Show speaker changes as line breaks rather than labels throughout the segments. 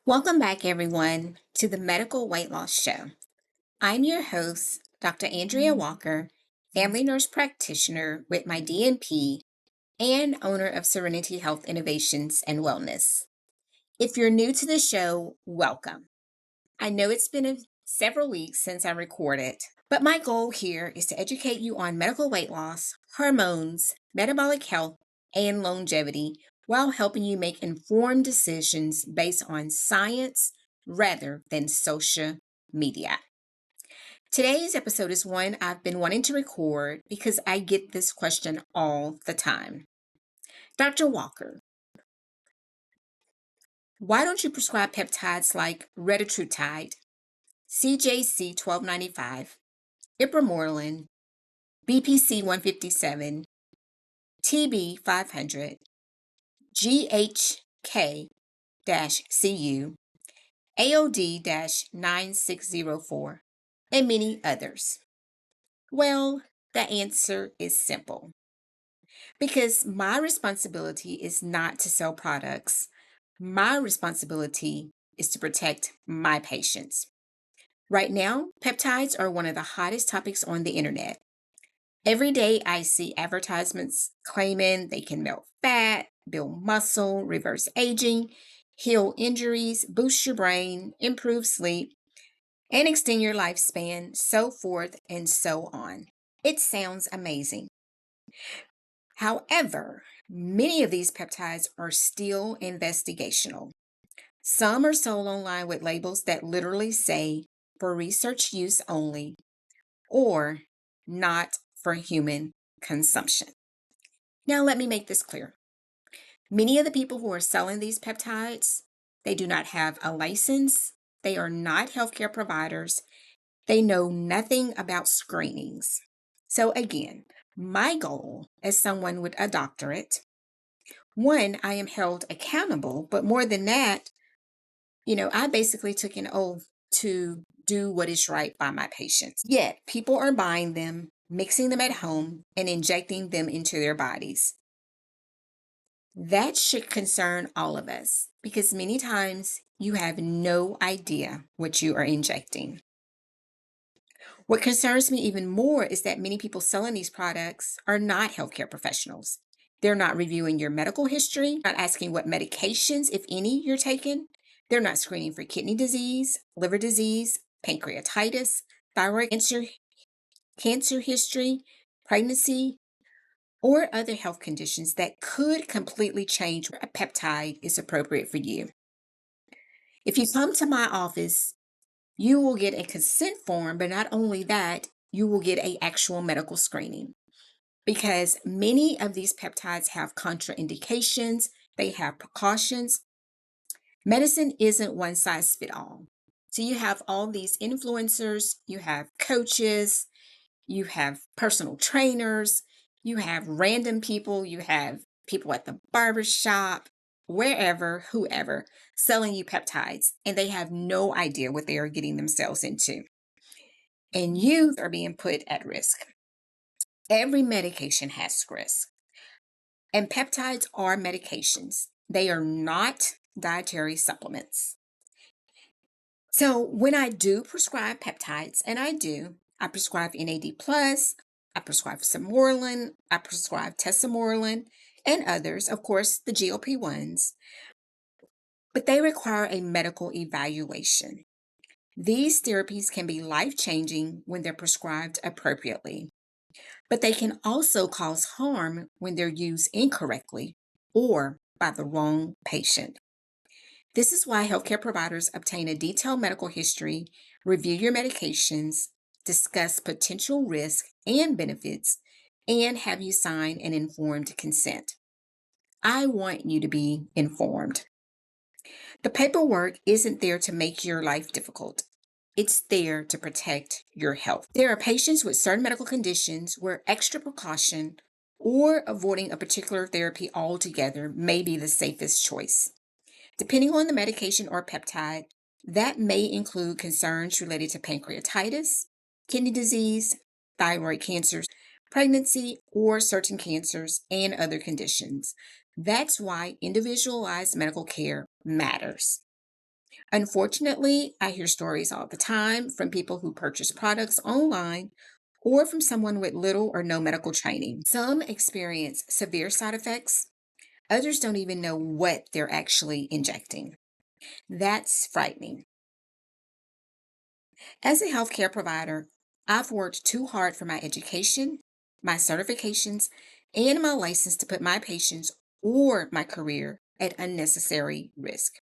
Welcome back, everyone, to the Medical Weight Loss Show. I'm your host, Dr. Andrea Walker, family nurse practitioner with my DNP and owner of Serenity Health Innovations and Wellness. If you're new to the show, welcome. I know it's been several weeks since I recorded, but my goal here is to educate you on medical weight loss, hormones, metabolic health, and longevity while helping you make informed decisions based on science rather than social media. Today's episode is one I've been wanting to record because I get this question all the time. Dr. Walker, why don't you prescribe peptides like Retatrutide, CJC 1295, Ipamorelin, BPC 157, TB 500, GHK-Cu, AOD 9604, and many others? Well, the answer is simple. Because my responsibility is not to sell products, my responsibility is to protect my patients. Right now, peptides are one of the hottest topics on the internet. Every day I see advertisements claiming they can melt fat, build muscle, reverse aging, heal injuries, boost your brain, improve sleep, and extend your lifespan, so forth and so on. It sounds amazing. However, many of these peptides are still investigational. Some are sold online with labels that literally say for research use only or not for human consumption. Now, let me make this clear. Many of the people who are selling these peptides, they do not have a license. They are not healthcare providers. They know nothing about screenings. So again, my goal as someone with a doctorate, one, I am held accountable, but more than that, I basically took an oath to do what is right by my patients. Yet, people are buying them, mixing them at home, and injecting them into their bodies. That should concern all of us because many times you have no idea what you are injecting. What concerns me even more is that many people selling these products are not healthcare professionals. They're not reviewing your medical history, not asking what medications, if any, you're taking. They're not screening for kidney disease, liver disease, pancreatitis, thyroid cancer history, pregnancy, or other health conditions that could completely change where a peptide is appropriate for you. If you come to my office, you will get a consent form, but not only that, you will get an actual medical screening because many of these peptides have contraindications, they have precautions. Medicine isn't one size fit all. So you have all these influencers, you have coaches, you have personal trainers, you have random people, you have people at the barber shop, wherever, whoever, selling you peptides, and they have no idea what they are getting themselves into. And you are being put at risk. Every medication has risk. And peptides are medications. They are not dietary supplements. So when I do prescribe peptides, and I prescribe NAD+, I prescribe Ipamorelin, I prescribe Tesamorelin, and others, of course, the GLP-1s, but they require a medical evaluation. These therapies can be life-changing when they're prescribed appropriately, but they can also cause harm when they're used incorrectly or by the wrong patient. This is why healthcare providers obtain a detailed medical history, review your medications, discuss potential risk and benefits, and have you sign an informed consent. I want you to be informed. The paperwork isn't there to make your life difficult. It's there to protect your health. There are patients with certain medical conditions where extra precaution or avoiding a particular therapy altogether may be the safest choice. Depending on the medication or peptide, that may include concerns related to pancreatitis, kidney disease, thyroid cancers, pregnancy, or certain cancers and other conditions. That's why individualized medical care matters. Unfortunately, I hear stories all the time from people who purchase products online or from someone with little or no medical training. Some experience severe side effects, others don't even know what they're actually injecting. That's frightening. As a healthcare provider, I've worked too hard for my education, my certifications, and my license to put my patients or my career at unnecessary risk.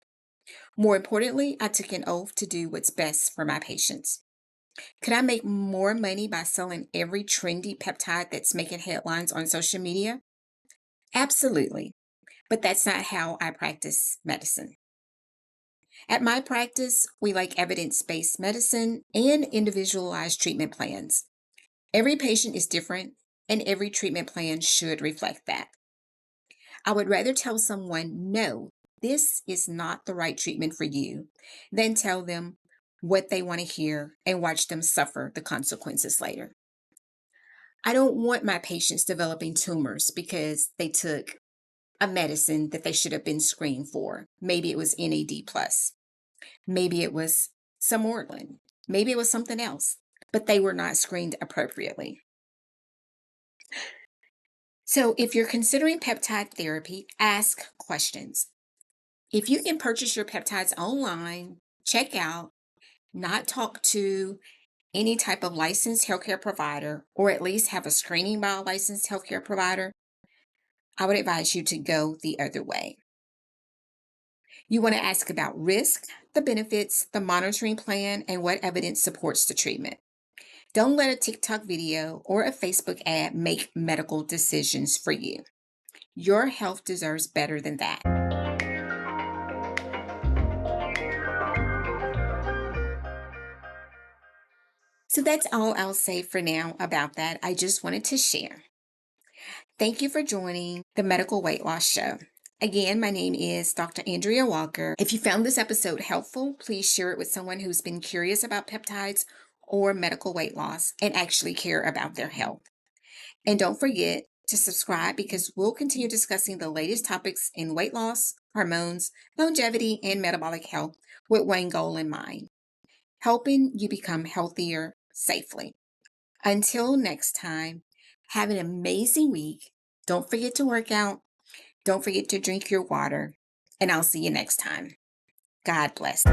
More importantly, I took an oath to do what's best for my patients. Could I make more money by selling every trendy peptide that's making headlines on social media? Absolutely. But that's not how I practice medicine. At my practice, we like evidence based medicine and individualized treatment plans. Every patient is different, and every treatment plan should reflect that. I would rather tell someone, no, this is not the right treatment for you, than tell them what they want to hear and watch them suffer the consequences later. I don't want my patients developing tumors because they took a medicine that they should have been screened for. Maybe it was NAD plus. Maybe it was Samorelin. Maybe it was something else, but they were not screened appropriately. So if you're considering peptide therapy, ask questions. If you can purchase your peptides online, check out, not talk to any type of licensed healthcare provider, or at least have a screening by a licensed healthcare provider, I would advise you to go the other way. You want to ask about risk, the benefits, the monitoring plan, and what evidence supports the treatment. Don't let a TikTok video or a Facebook ad make medical decisions for you. Your health deserves better than that. So that's all I'll say for now about that. I just wanted to share. Thank you for joining the Medical Weight Loss Show. Again, my name is Dr. Andrea Walker. If you found this episode helpful, please share it with someone who's been curious about peptides or medical weight loss and actually care about their health. And don't forget to subscribe because we'll continue discussing the latest topics in weight loss, hormones, longevity, and metabolic health with one goal in mind: helping you become healthier safely. Until next time, have an amazing week. Don't forget to work out. Don't forget to drink your water. And I'll see you next time. God bless.